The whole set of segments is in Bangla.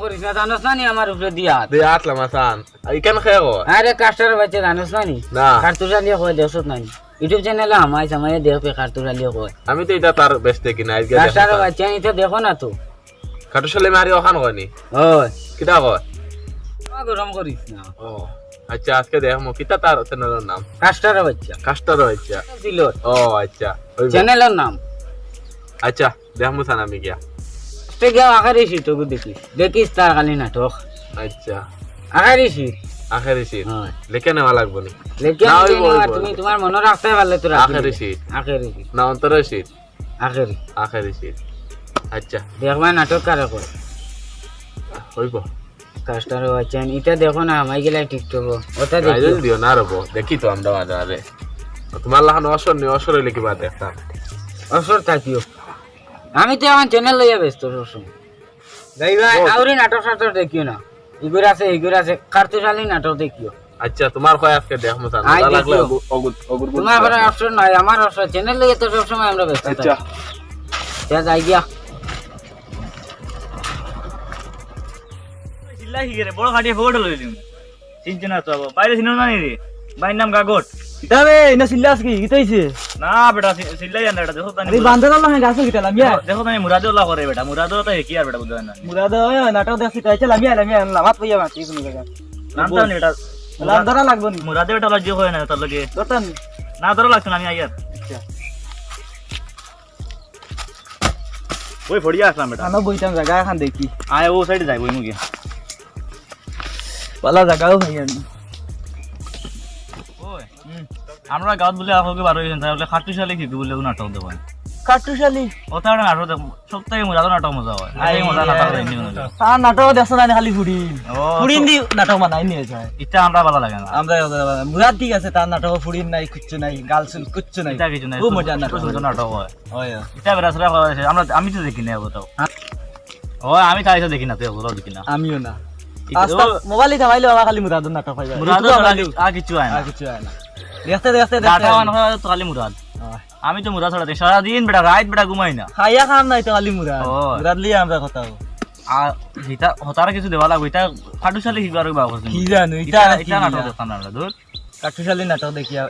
করিস না জানোস না নি আমার উপরে দিয়া দে আতলা মাসান এই কেন খায় গো আরে কাস্টার বাচ্চা জানোস না নি না কার্তুজ আলিয়া কয় দেশত নাই ইউটিউব চ্যানেলে আমায় সামায় দেখবে কার্তুজ আলিয়া কয় আমি তো এটা তার বেস্ট কিনা আজকে কাস্টার বাচ্চা এটা দেখো না তো কাটুশালে মারি ওখান কয়নি ওই কিটা কয় গরম করিস না ও আচ্ছা আজকে দেখমু কিটা তার চ্যানেলের নাম কাস্টার বাচ্চা কাস্টার আচ্ছা ছিল ও আচ্ছা চ্যানেলের নাম আচ্ছা দেখমু সান আমি গিয়া গিয়া আখারি শীত দেখিস দেখিস তার খালি নাটক আচ্ছা আখারি শীত আখেরি শীত হয় লেখে নেওয়া লাগবো নি লেকিন না, ওই বল। তুমি তোমার মনে রাখতে পারলে তো আখেরি শীত আখেরি শীত না অন্তরের শীত আখেরি আখেরি শীত আচ্ছা দেখবা নাটক কারে কয় হইব কাস্টার বাচ্চা এটা দেখো না আমায় গেলে টিকটক ওটা আইডল দেখি দিও না রবো দেখি তো আমরা বাজারে তোমার লাহান অসর নি অসর হইলে কি বাদ দেখতাম অসর থাকিও আমি তো আমার চ্যানেল লইয়া ব্যস্ত সবসময় যাই ভাই আউরি নাটক সাটক দেখিও না ইগুর আছে কার্তুশালী নাটক দেখিও আচ্ছা তোমার কয় আজকে দেখমু সান আই ভালো লাগলে দেখিও। অগুর তোমার ঘরে অপশন নাই আমার অপশন চ্যানেল লইয়া তো সবসময় আমরা ব্যস্ত আচ্ছা যা যাই গিয়া চিল্লাই গেরে বড় খাটিয়ে ফটো লই দিম চিনছ না তো বাইরে চিনো না নি রে বাইর নাম গাগট কিতাবে না সিল্লাস কি কিতাইছে না বেটা চিল্লাই জানা এটা দেখো আরে বান্দর না গাছ কিতা লামিয়া দেখো তানি মুরাদুল্লাহ করে বেটা মুরাদুল্লাহ তো কি আর বেটা বুঝায় না মুরাদ নাটক দেখি তাইছে লামিয়া লামাত পাইয়া মাটি তুমি জায়গা নামটা নি এটা লান্দরা লাগবো নি মুরাদে বেটা লজ্জা হয় না তোর লগে দতন না ধরো লাগছ না আমি আইয়ার ওই ফড়িয়া আসলাম বেটা আনো বইতাম জায়গা এখন দেখি আয় ও সাইডে যাই ওই মুগে পালা জায়গাও ভাইয়া ওই আমরা গাঁত বলে আগে বার হইছেন তাহলে খাটুশালি কি বলে নাটক দেব কাটুশালি ওটা একটা নাটক দেব সপ্তাহে মুরাদো নাটক মজা হয় এই মজা নাটক দেনি তার নাটক দেখছ না খালি ফুড়িন ও ফুড়িন দি নাটক বানাই নিয়ে যায় এটা আমরা ভালো লাগে না আমরা মুরাদ ঠিক আছে তার নাটক ফুড়িন নাই কিচ্ছু নাই গার্লস কিচ্ছু নাই এটা কিছু নাই খুব মজা নাটক সুন্দর নাটক হয় হয় এটা বেরা সরা আমরা আমি তো দেখি না ওটাও ও আমি তাইতো দেখি না তুই ওগুলো দেখি না আমিও না আস্তা মোবাইলে থামাইলো আমার খালি মুরাদের নাটক পাইবা মুরাদ আর কিছু হয় না আর কিছু হয় না দেখতে দেখতে ডাটা অন হয় তো খালি মুরাদ আমি তো মুরাদ ছাড়া দেখি সারা দিন বেটা রাত বেটা ঘুমাই না খাইয়া খাম নাই তো খালি মুরাদ ও। মুরাদ লিয়ে আমরা কথা আর এটা হতারা কিছু দেওয়া লাগবে এটা খাটুশালি হিবার বা করছেন কি জানো এটা এটা এটা নাটক দেখতাম না আমরা দূর কাটুশালী নাটক দেখিয়া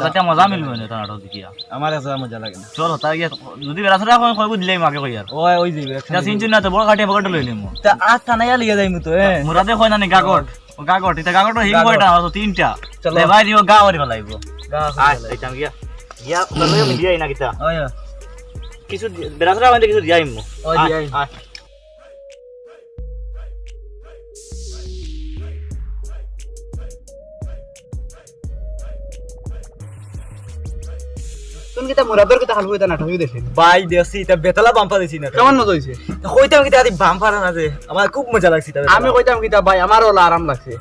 এটা মজা মিলবে না এটা নাটক দেখিয়া আমার কাছে মজা লাগে না চল হতারা গিয়া যদি বেরা সরা কইব দিলাই মাকে কই আর ওই ওই যে এটা সিনচুন না তো বড় কাটিয়া পকেট লই নিমু তা আজ থানাইয়া লিয়ে যাইমু তো মুরাদে কই না নি গাগট ও গাগট এটা গাগট হিং কয়টা আছে তিনটা চলো। লে ভাই দিও গাওয়ারি ভালাইবো আয় এটা গিয়া গিয়া লই দিয়াই না কিতা ওই কিছু বেরা সরা মানে কিছু দিয়াইমু ওই দিয়াই। তুমি কিতা মুরাদর কিতা হালবো এটা নাটক দেখেন বাই দেছি তা বেতলা বাম্পা দিছি না কেমন মজা হইছে কইতাম কি আদি বাম্পার না যে আমার খুব মজা লাগছে তা আমি কইতাম কিতা ভাই আমারও আরাম লাগছে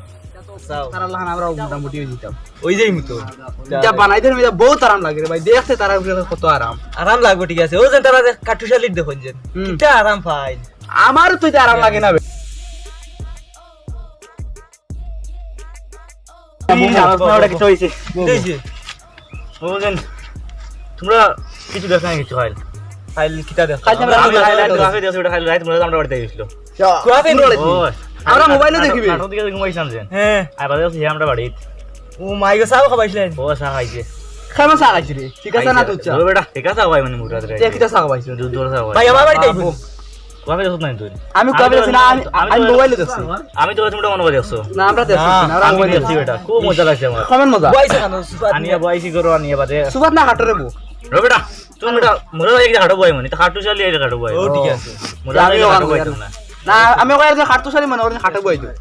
চাও তারা লাহান আমরাও মোটামুটি হয়ে যেতাম ওই যাইমু তো যা বানাই দেন এটা বহুত আরাম লাগে রে ভাই দেখতে তারা উপরে কত আরাম আরাম লাগবে ঠিক আছে ও যেন তারা কাটুশালির দেখুন যেন হুম। কিটা আরাম পাই আমারও তো এটা আরাম লাগে না বে। কিছু হইছে দিছি বুঝেন তোমরা কিছু দেখা নাই কিছু খাইল ফাইল কিটা দেখ খাইতে আমরা আমি highlight হাইলাইট দেখছি। গ্রাফে দিয়েছি ওটা হাইলাইট মনে আমরা বাড়িতে গেছিল কুয়াতে ওই আমরা মোবাইলে দেখিবি নাটক দিকে ঘুমাইছাম যেন হ্যাঁ আই বাদে আছি আমরা বাড়িত ও মাইগো সাও খাবাইছিলেন ও সা খাইছে খাইমা চা খাইছি রে ঠিক আছে না তুচ্ছা ও বেটা ঠিক আছে ভাই মানে মুরাদ রে তে কিতা চা খাইছি দুধ দর সা ভাই আমার বাড়িতে আইবো কবে দেখছ নাই তুই আমি কবে দেখছি না আমি মোবাইলে দেখছি আমি তো তোমরা মনে করে দেখছো না আমরা দেখছি না আমরা আমি মোবাইলে দেখছি বেটা খুব মজা লাগছে আমার কেমন মজা বয়স কেন সুপার আনিয়া বয়সি করো আনিয়া বাদে সুবাত না হাটরে বউ রে বেটা তুমি বেটা মুরাদ এক হাঁটো বই মানে তা হাঁটু চালিয়ে এক হাঁটো বই ও ঠিক আছে মুরাদ আমি এক হাঁটো ওখানে বই না না আমি কই যে হাটতো সারি মনে করেন হাটে বই দিও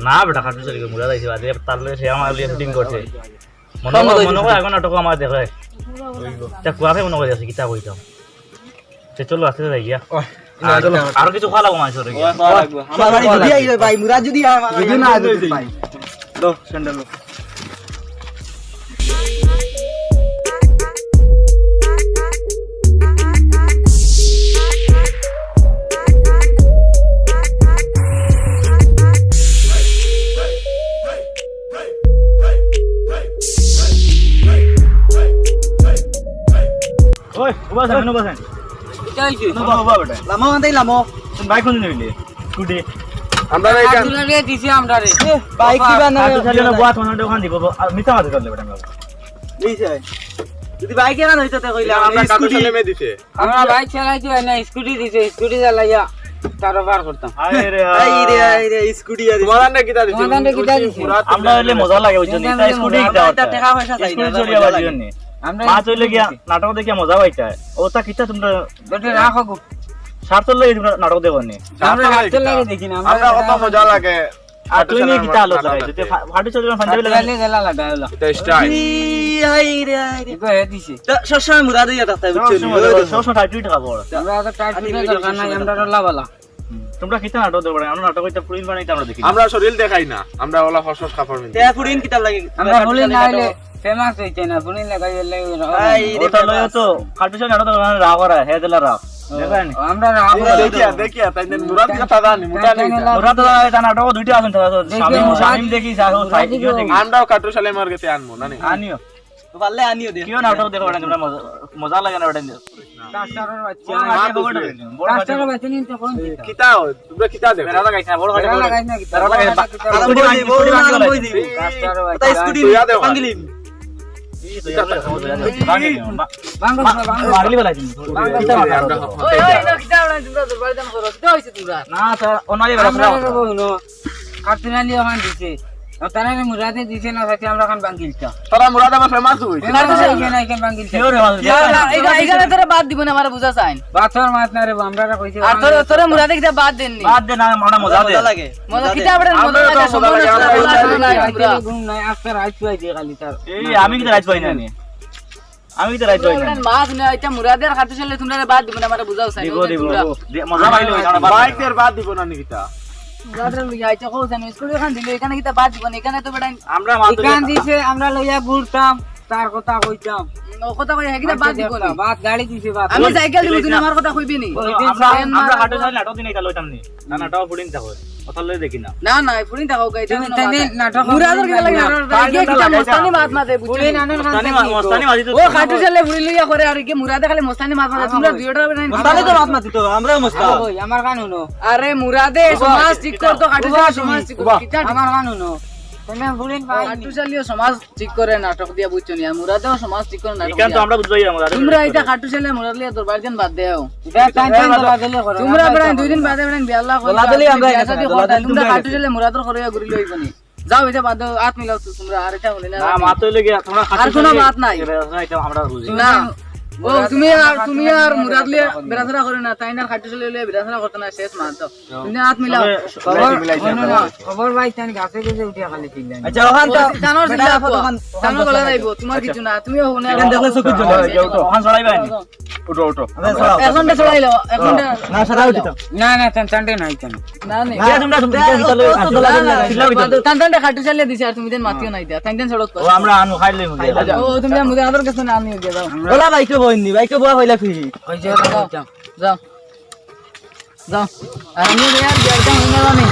না বেটা হাঁটু চালিয়ে মুরাদ আইছে বাদে তার লগে সে আমার লিয়ে শুটিং করছে সব মজা মনে হয় এখন নাটক আমার দেখে তা কুয়াতে মনে করে আছে কিতা কইতাম সে চলো আসতে যাই গিয়া আর কিছু খাওয়া লাগবো মাংস রে গিয়া আমার বাড়ি যদি আইলে ভাই মুরাদ যদি আমার যদি না যদি ভাই দো স্যান্ডেল ওই উবাসেন উবাসেন এটা হইছে নো বাবা বেটা লামো আন্দাই লামো তুমি বাইক কোন নিলে স্কুটি আমরা এই কার্টুন চালিয়ে দিছে আমরা রে বাইক দিবা না কাটু চালিয়ে বুয়া তোমার ওখান দিব মিথ্যা মাঝে চলবে বেটা আমরা দিছে যদি বাইক এখান হইতো তে কইলা আমরা কাটু চালিয়ে মে দিছে আমরা বাইক চালাইছি না স্কুটি দিছে স্কুটি চালাইয়া তারও পার করতাম আরে রে আই রে স্কুটি আর তোমার না কিটা দিছে তোমার না কিটা দিছে? আমরা হইলে মজা লাগে ওই জন্য আমরা এটা স্কুটি মজা কিটা এটা টাকা পয়সা চাই না স্কুটি চলিয়ে বাজি জন্য আমরা মা চলে গিয়া নাটক দেখে মজা পাইতা ওটা কিটা তোমরা বেটা রাখো গো স্বার্থ লাগে তোমরা নাটক দেখো নি আমরা রাখতে লাগে দেখি না আমরা কত মজা লাগে আর তুই নিয়ে কিটা আলো চাই যদি ফাটু চলে ফান্ডে লাগে চালিয়ে গেলা লাগা হলো এটা স্টাইল আই রে আই রে এগো হে দিছে সবসময় মুরাদ হইয়া থাকতে বুঝছো সব টাইট টাকা বড় আমরা তো টাইট ফিটে দরকার নাই আমরা লাভালা তোমরা কিটা নাটক দেখো আমরা নাটক হইতা পুরিন বানাইতে আমরা দেখি আমরা শরীর দেখাই না আমরা ওলা ফসফস কাপড় মিন তে ফুরিন কিতাব লাগে আমরা হলি না হইলে ফেমাস হইছে না ফুনি লাগাই আই লাগে রে ওটা লয় তো ফাটু চলে নাটক রাগ করা হে দিলা রাগ দেখেন আমরা রাখো দেখিয়া তাই মুরাদ কথা জানি মুটা নেই ওরা তো এটা নাটক দুইটা আছেন তো শামিম শামিম দেখি সাহো সাইড ভিডিও দেখি আমরাও কাটু চালিয়ে মার গেতে আনমু না নি আনিও পারলে আনিও দে কিও নাটক দেখো ওটা তোমরা মজা লাগে না ওটা কাস্টারের বাচ্চা বড় কাস্টারের বাচ্চা নিতে কোন কিতা তোমরা কিতা দেখো বেড়া লাগাইছ না বড় এটা লাগাই না কি বেড়া লাগাই আরাম বই দিব আরাম বই দিব কাস্টারের তা বাচ্চা স্কুটি তুইয়া দেও। ভাঙলি বাঙ্গো মারলি বলাই দিন ওই ওই না কিটা না তোমরা দরবার দান করো কিটা হইছে তোমরা না তো ওনারে আমরা বেড়া বলনো কার্টুনালি ওখান দিছে তারা মুরাদে দিছে না সাথে আমরা খান বাঙ্গিলটা তোরা মুরাদ আমার ফেমাস হইছে এখানে সেই না এখানে বাঙ্গিলটা কিও রে এখানে তোরা বাদ দিব না আমার বুঝা চাইন বাছর মাছ না রে আমরা কইছে আর তোরা মুরাদে কিটা বাদ দেননি বাদ দে না মনে মজা দে মজা লাগে মজা কিটা আমরা মজা আমরা তো লাগে মজা লাগে, আমরা এই সম্পূর্ণ ঘুম নাই আজকে রাত পাইছে খালি তার এই আমি কি রাইট পাই না আমি তো রাইট পাই না মাছ না এটা মুরাদের খাতে চলে তোমরা বাদ দিব না আমার বুঝাও চাইন দিব দিব মজা পাইলো আমরা বাইকের বাদ দিব না নি কিতা মুরাদের লইয়া এটা কো জানো স্কুল এখান দিলে এখানে কিটা বাদ দিব না এখানে তো বেটা আমরা মাত্র এখান দিছে আমরা লইয়া ঘুরতাম তার কথা কইতাম ও কথা কই হেগিটা বাদ দিব না বাদ গাড়ি দিছে বাদ আমি সাইকেল দিব তুই আমার কথা কইবি নি আমরা হাঁটু চাই নাটক দিন এটা লইতাম নি না নাটক ফুডিং থাকো কথা লই দেখি না না না ফুরিন থাকো গাইতা তাই নাটক মুরাদের কিটা লাগে আগে কিটা মস্তানি মাছ মাঝে পুরি বুঝলি নানন মস্তানি মস্তানি মাঝি তো ও খাটু চলে ফুরি লইয়া করে আর কি মুরাদে খালি মস্তানি মাছ মাঝে তোমরা দুইটা বেটা তাহলে তো মাত মাতি তো আমরা মস্ত ওই আমার গান শুনো আরে মুরাদে সমাজ ঠিক করতো খাটু চলে সমাজ ঠিক করতো কিটা আমার গান শুনো তুমি ভুলিন ভাই খাটু চালিও সমাজ ঠিক করে নাটক দিয়া বুঝছো নি আর মুরাদেও সমাজ ঠিক করে নাটক ইকান তো দিয়া। আমরা বুঝবাই আমরা তোমরা এটা খাটু চালিয়ে মুরাদ লিয়া তোর বাড়িতে বাদ দেও এটা টাইম টাইম বাদলে করো তোমরা বেড়াই দুই দিন বাদে বেড়াই বিয়াল্লা কইরা দলাদলি আমরা বিয়া গেছি না, শাদী দলাদলি করতা, তোমরা তোমরা খাটু চালিয়ে মুরাদর করে ঘুরি লইব নি যাও এটা বাদ দাও হাত মিলাও তো তোমরা আর এটা বলি না না মাত্র লাগি তোমরা আর কোনো বাত নাই। এটা আমরা বুঝি না ও তুমি আর মুরাদ লিয়া বেরাসরা করে না তাই না খাটু চালিয়ে লিয়া বেরাসরা করতে না শেষ মার দাও তুমি হাত মিলাও খবর ভাই তানি গাছে গেছে উঠিয়া খালি চিল্লাই আচ্ছা ওখান তো জানোর বেটা জিল্লা ফটো খান জানোর গলা যাইব তোমার কিছু না তুমিও শুনে এখান দেখলে চকুত জ্বলে ওখান ছড়াইবা নি উঠো উঠো আরে সরাও এখনটা চলাইলো এখনটা না সারা উঠি তো না না চান্ডে নাই কেন না নেই তোমরা তান্তানটা খাটু চালিয়ে দিছে আর তুমি দেন মাতিও নাই দিয়া তান্তান সড়ক ও আমরা আনু খাইলে মুজে ও তুমি মুদে আদর কাছে না আনিও গে যাও ওলা বাইকে বইনি বাইকে বয়া হইলা ফিরি ওই যে কইতাম যাও যাও আর আমি ইয়ার বিয়ারটা হইনা জানি